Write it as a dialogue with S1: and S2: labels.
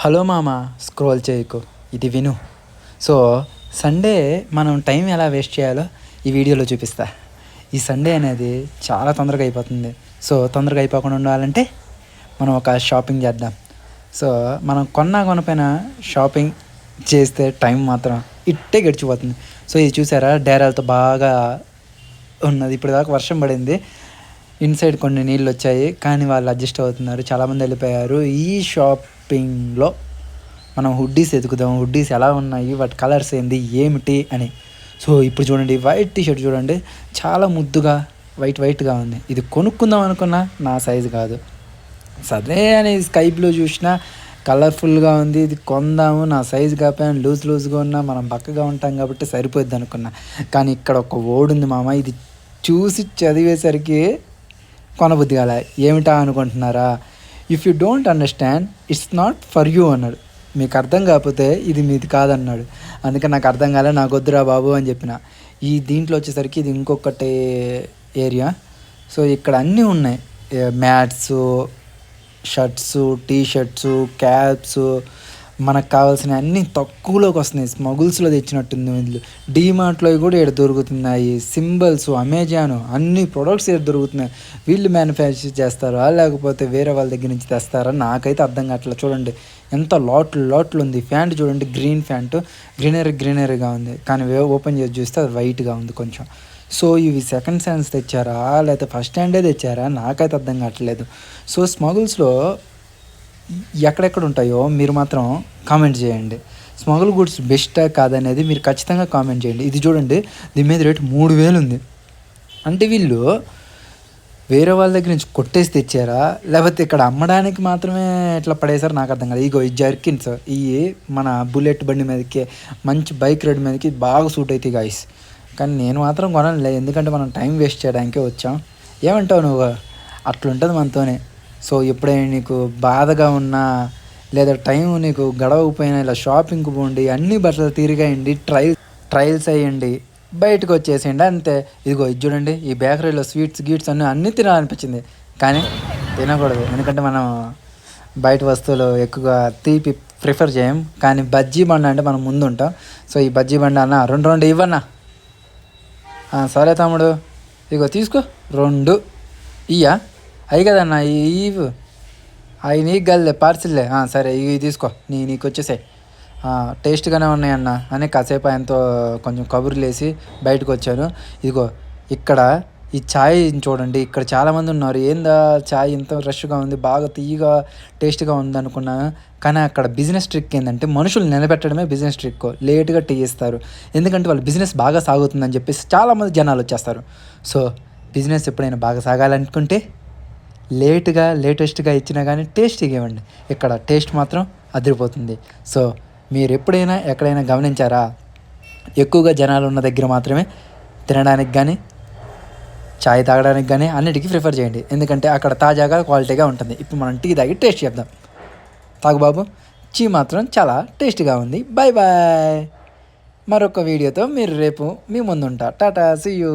S1: Hello మామ, scroll చేయకు, ఇది విను. సో సండే మనం టైం ఎలా వేస్ట్ చేయాలో ఈ వీడియోలో చూపిస్తా. ఈ సండే అనేది చాలా తొందరగా అయిపోతుంది. సో తొందరగా అయిపోకుండా ఉండాలంటే మనం ఒక షాపింగ్ చేద్దాం. సో మనం కొనపైన షాపింగ్ చేస్తే టైం మాత్రం ఇట్టే గడిచిపోతుంది. సో ఇది చూసారా, డేరాలతో బాగా ఉన్నది. ఇప్పుడు దాకా వర్షం పడింది, ఇన్సైడ్ కొన్ని నీళ్ళు వచ్చాయి, కానీ వాళ్ళు అడ్జస్ట్ అవుతున్నారు. చాలామంది వెళ్ళిపోయారు. ఈ షాపింగ్లో మనం హుడ్డీస్ ఎతుకుదాం. హుడ్డీస్ ఎలా ఉన్నాయి, వాటి కలర్స్ ఏంది, ఏమిటి అని. సో ఇప్పుడు చూడండి, వైట్ టీషర్ట్ చూడండి, చాలా ముద్దుగా వైట్గా ఉంది. ఇది కొనుక్కుందాం అనుకున్నా నా సైజు కాదు. సరే అని స్కై బ్లూ చూసినా కలర్ఫుల్గా ఉంది, ఇది కొందాము, నా సైజు కాకపోయినా లూజ్గా ఉన్నా మనం బక్కగా ఉంటాం కాబట్టి సరిపోద్ది అనుకున్నా. కానీ ఇక్కడ ఒక వర్డ్ ఉంది మామ, ఇది చూసి చదివేసరికి కొనబుద్ధి కాలే. ఏమిటా అనుకుంటున్నారా? If you don't understand it's not for you అన్నాడు. మీకు అర్థం కాకపోతే ఇది మీది కాదన్నాడు. అందుకని నాకు అర్థం కాలే, నాకు వద్దురా బాబు అని చెప్పిన. ఈ దీంట్లో వచ్చేసరికి ఇది ఇంకొకటి ఏరియా. సో ఇక్కడ అన్నీ ఉన్నాయి, mats, shirts, T shirts, caps, మనకు కావాల్సిన అన్నీ తక్కువలోకి వస్తున్నాయి. స్మగుల్స్లో తెచ్చినట్టుంది వీళ్ళు. డీమార్ట్లో కూడా ఇక్కడ దొరుకుతున్నాయి. సింబల్స్, అమెజాన్, అన్ని ప్రొడక్ట్స్ ఇక్కడ దొరుకుతున్నాయి. వీళ్ళు మ్యానుఫ్యాక్చర్ చేస్తారా లేకపోతే వేరే వాళ్ళ దగ్గర నుంచి తెస్తారా నాకైతే అర్థం కావట్లేదు. చూడండి ఎంత లాట్లు ఉంది. ప్యాంట్ చూడండి, గ్రీన్ ప్యాంటు, గ్రీనరీగా ఉంది, కానీ ఓపెన్ చేసి చూస్తే అది వైట్గా ఉంది కొంచెం. సో ఇవి సెకండ్ హ్యాండ్స్ తెచ్చారా లేకపోతే ఫస్ట్ హ్యాండే తెచ్చారా నాకైతే అర్థం కావట్లేదు. సో స్మగుల్స్లో ఎక్కడెక్కడ ఉంటాయో మీరు మాత్రం కామెంట్ చేయండి. స్మగుల్ గుడ్స్ బెస్టా కాదనేది మీరు ఖచ్చితంగా కామెంట్ చేయండి. ఇది చూడండి, దీని మీద రేటు 3000 ఉంది. అంటే వీళ్ళు వేరే వాళ్ళ దగ్గర నుంచి కొట్టేసి తెచ్చారా లేకపోతే ఇక్కడ అమ్మడానికి మాత్రమే ఇట్లా పడేసారు నాకు అర్థం కాదు. ఇగో ఈ జర్కిన్స్, ఇవి మన బుల్లెట్ బండి మీదకి, మంచి బైక్ రైడ్ మీదకి బాగా సూట్ అవుతాయి గాయస్. కానీ నేను మాత్రం కొనలే, ఎందుకంటే మనం టైం వేస్ట్ చేయడానికే వచ్చాం. ఏమంటావు నువ్వు? అట్లుంటుంది మనతోనే. సో ఎప్పుడైనా నీకు బాధగా ఉన్నా లేదా టైం నీకు గడవకపోయినా ఇలా షాపింగ్కి పోండి, అన్ని బట్టలు తిరిగేయండి, ట్రయల్స్ అయ్యండి, బయటకు వచ్చేసేయండి అంతే. ఇదిగో ఇది చూడండి, ఈ బేకరీలో స్వీట్స్ అన్నీ తినాలనిపించింది, కానీ తినకూడదు, ఎందుకంటే మనం బయట వస్తువులు ఎక్కువగా తీపి ప్రిఫర్ చేయం. కానీ బజ్జీ బండ అంటే మనం ముందు ఉంటాం. సో ఈ బజ్జీ బండ అన్న రెండు ఇవ్వన్నా. సరే తమ్ముడు, ఇగో తీసుకో 2 ఇయ్యా. అవి కదన్న ఇవి, అవి నీకు గల్లే పార్సిల్లే. సరే ఇవి తీసుకో, నీకు వచ్చేసాయి, టేస్ట్గానే ఉన్నాయన్న అని కాసేపు ఆయనతో కొంచెం కబుర్లు వేసి బయటకు వచ్చాను. ఇదిగో ఇక్కడ ఈ ఛాయ్ చూడండి, ఇక్కడ చాలామంది ఉన్నారు. ఏందా ఛాయ్ ఇంత రష్గా ఉంది, బాగా తీయగా టేస్ట్గా ఉంది అనుకున్నాను. కానీ అక్కడ బిజినెస్ ట్రిక్ ఏంటంటే మనుషులు నిలబెట్టడమే బిజినెస్ ట్రిక్. లేట్గా టీ ఇస్తారు, ఎందుకంటే వాళ్ళ బిజినెస్ బాగా సాగుతుందని చెప్పేసి చాలామంది జనాలు వచ్చేస్తారు. సో బిజినెస్ ఎప్పుడైనా బాగా సాగాలనుకుంటే లేటెస్ట్గా ఇచ్చినా కానీ టేస్టీగా ఇవ్వండి. ఇక్కడ టేస్ట్ మాత్రం అదిరిపోతుంది. సో మీరు ఎప్పుడైనా ఎక్కడైనా గమనించారా, ఎక్కువగా జనాలు ఉన్న దగ్గర మాత్రమే తినడానికి కానీ చాయ్ తాగడానికి కానీ అన్నిటికీ ప్రిఫర్ చేయండి, ఎందుకంటే అక్కడ తాజాగా క్వాలిటీగా ఉంటుంది. ఇప్పుడు మనం టీ తాగి టేస్ట్ చేద్దాం. తాగు బాబు, చీ మాత్రం చాలా టేస్టీగా ఉంది. Bye bye. మరొక వీడియోతో మీరు రేపు మీ ముందుంటా. Tata, see you.